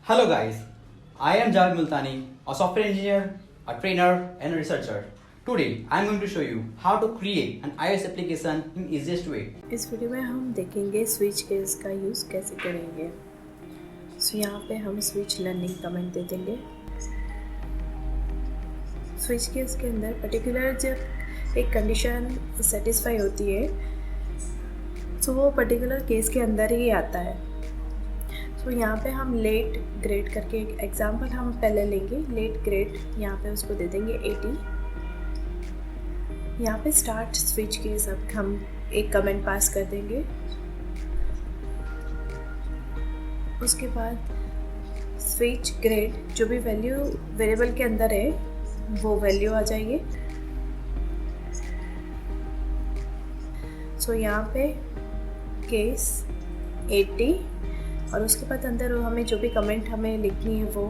Hello guys, I am Javed Multani, a software engineer, a trainer and a researcher. Today I am going to show you how to create an iOS application in easiest way. इस video में हम देखेंगे switch case का use कैसे करेंगे। सो यहाँ पे हम स्विच लर्निंग कमेंट दे देंगे। स्विच केस के अंदर पर्टिकुलर जब एक कंडीशन सेटिस्फाई होती है तो वो पर्टिकुलर केस के अंदर ही आता है। तो यहाँ पे हम लेट ग्रेड करके एक एग्जांपल हम पहले लेंगे। लेट ग्रेड यहाँ पे उसको दे देंगे 80। यहाँ पे स्टार्ट स्विच केस अब हम एक कमेंट पास कर देंगे। उसके बाद स्विच ग्रेड जो भी वैल्यू वेरिएबल के अंदर है वो वैल्यू आ जाएगी। सो यहाँ पे केस 80 और उसके बाद अंदर हमें जो भी कमेंट हमें लिखनी है वो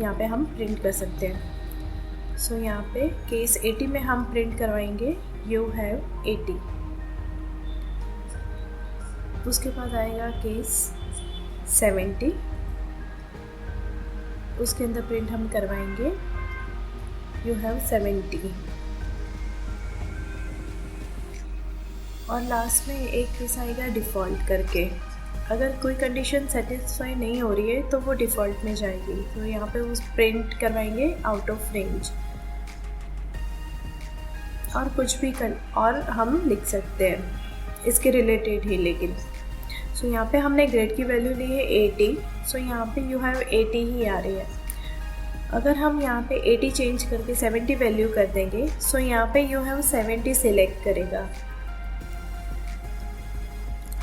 यहाँ पे हम प्रिंट कर सकते हैं। सो यहाँ पे केस 80 में हम प्रिंट करवाएंगे यू हैव 80। उसके बाद आएगा केस 70, उसके अंदर प्रिंट हम करवाएंगे यू हैव 70। और लास्ट में एक केस आएगा डिफ़ॉल्ट करके। अगर कोई कंडीशन सेटिस्फाई नहीं हो रही है तो वो डिफ़ॉल्ट में जाएगी। तो यहाँ पे उस प्रिंट करवाएंगे आउट ऑफ रेंज और कुछ भी और हम लिख सकते हैं इसके रिलेटेड ही। लेकिन सो यहाँ पे हमने ग्रेड की वैल्यू ली है 80। सो यहाँ पे यू हैव 80 ही आ रही है। अगर हम यहाँ पे 80 चेंज करके 70 वैल्यू कर देंगे सो यहाँ पे यू हैव 70 सिलेक्ट करेगा।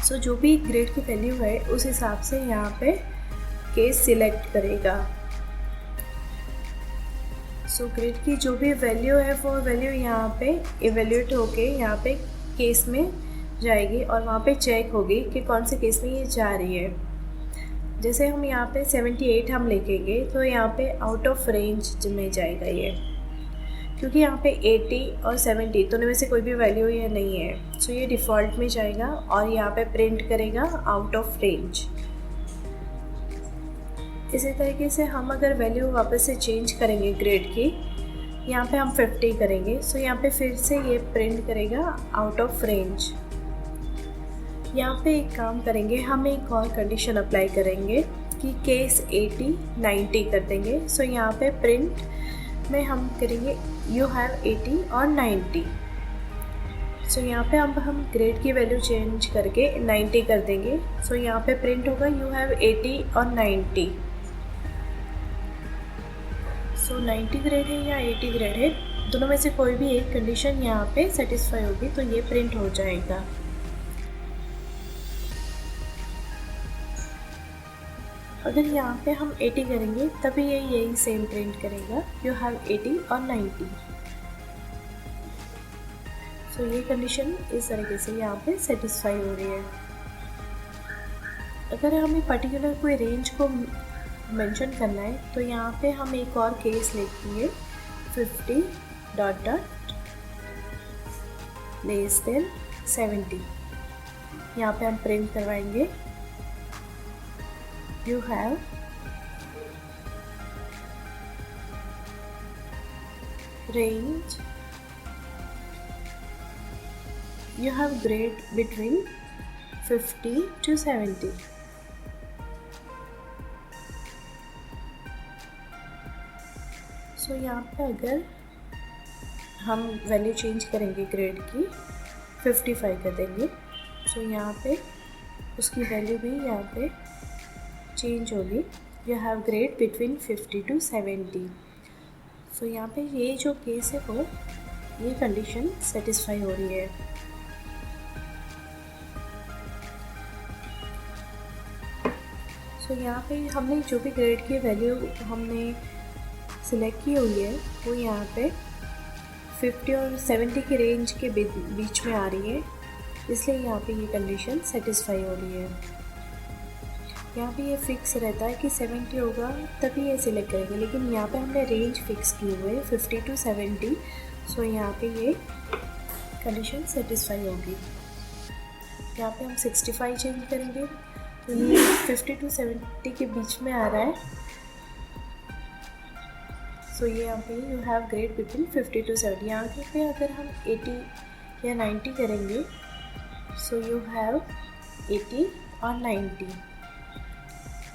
सो जो भी ग्रेड की वैल्यू है उस हिसाब से यहाँ पे केस सिलेक्ट करेगा। सो ग्रेड की जो भी वैल्यू है वो वैल्यू यहाँ पे इवेल्यूएट होके यहाँ पे केस में जाएगी और वहाँ पे चेक होगी कि कौन से केस में ये जा रही है। जैसे हम यहाँ पे 78 हम लिखेंगे तो यहाँ पे आउट ऑफ रेंज में जाएगा ये, क्योंकि यहाँ पे 80 और 70 दोनों में से कोई भी वैल्यू ये नहीं है। सो ये डिफ़ॉल्ट में जाएगा और यहाँ पे प्रिंट करेगा आउट ऑफ रेंज। इसी तरीके से हम अगर वैल्यू वापस से चेंज करेंगे ग्रेड की, यहाँ पे हम 50 करेंगे। सो यहाँ पे फिर से ये प्रिंट करेगा आउट ऑफ रेंज। यहाँ पे एक काम करेंगे, हम एक और कंडीशन अप्लाई करेंगे कि केस 80 90 कर देंगे। सो यहाँ पे प्रिंट में हम करेंगे यू हैव 80 और 90। सो यहाँ पे अब हम ग्रेड की वैल्यू चेंज करके 90 कर देंगे। सो यहाँ पे प्रिंट होगा यू हैव 80 और 90। सो 90 ग्रेड है या 80 ग्रेड है, दोनों में से कोई भी एक कंडीशन यहाँ पे सेटिस्फाई होगी तो ये प्रिंट हो जाएगा। अगर यहाँ पे हम 80 करेंगे तभी ये यही सेम प्रिंट करेगा यू हैव 80 और 90। सो ये कंडीशन इस तरीके से यहाँ पे सेटिस्फाई हो रही है। अगर हमें पर्टिकुलर कोई रेंज को मेंशन करना है तो यहाँ पे हम एक और केस लिखेंगे 50 डॉट डॉट लेस देन 70। यहाँ पे हम प्रिंट करवाएंगे you have range, you have grade between 50 to 70। सो यहाँ पे अगर हम वैल्यू चेंज करेंगे ग्रेड की 55 कर देंगे। सो यहाँ पे उसकी वैल्यू भी यहाँ पे चेंज होगी you have grade between 50 to 70। सो यहाँ पे ये जो केस है वो ये कंडीशन सेटिस्फाई हो रही है। सो यहाँ पे हमने जो भी ग्रेड की वैल्यू हमने सिलेक्ट की हुई है वो यहाँ पे 50 और 70 की रेंज के बीच में आ रही है, इसलिए यहाँ पे ये कंडीशन सेटिस्फाई हो रही है। यहाँ पे ये फिक्स रहता है कि 70 होगा तभी ये सिलेक्ट करेंगे, लेकिन यहाँ पे हमने रेंज फिक्स की हुई है 50 to 70। सो यहाँ पे ये कंडीशन सेटिस्फाई होगी। यहाँ पे हम 65 चेंज करेंगे तो ये 50 to 70 के बीच में आ रहा है। सो ये यहाँ पे you have grade between 50 to 70। यहाँ पे अगर हम 80 या 90 करेंगे सो यू हैव 80 और 90।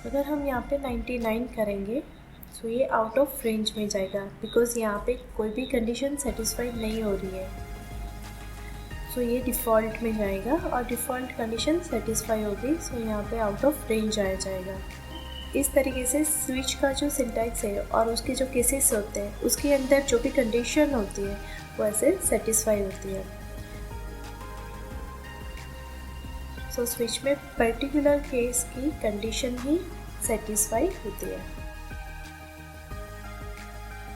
अगर हम यहाँ पे 99 करेंगे सो ये आउट ऑफ रेंज में जाएगा, बिकॉज़ यहाँ पे कोई भी कंडीशन सेटिस्फाइड नहीं हो रही है। सो ये डिफ़ॉल्ट में जाएगा और डिफ़ॉल्ट कंडीशन सेटिस्फाई होगी, सो यहाँ पे आउट ऑफ रेंज आ जाएगा। इस तरीके से स्विच का जो सिंटैक्स है और उसके जो केसेस होते हैं उसके अंदर जो भी कंडीशन होती है वो ऐसे सेटिस्फाई होती है। सो स्विच में पर्टिकुलर केस की कंडीशन ही सेटिस्फाई होती है।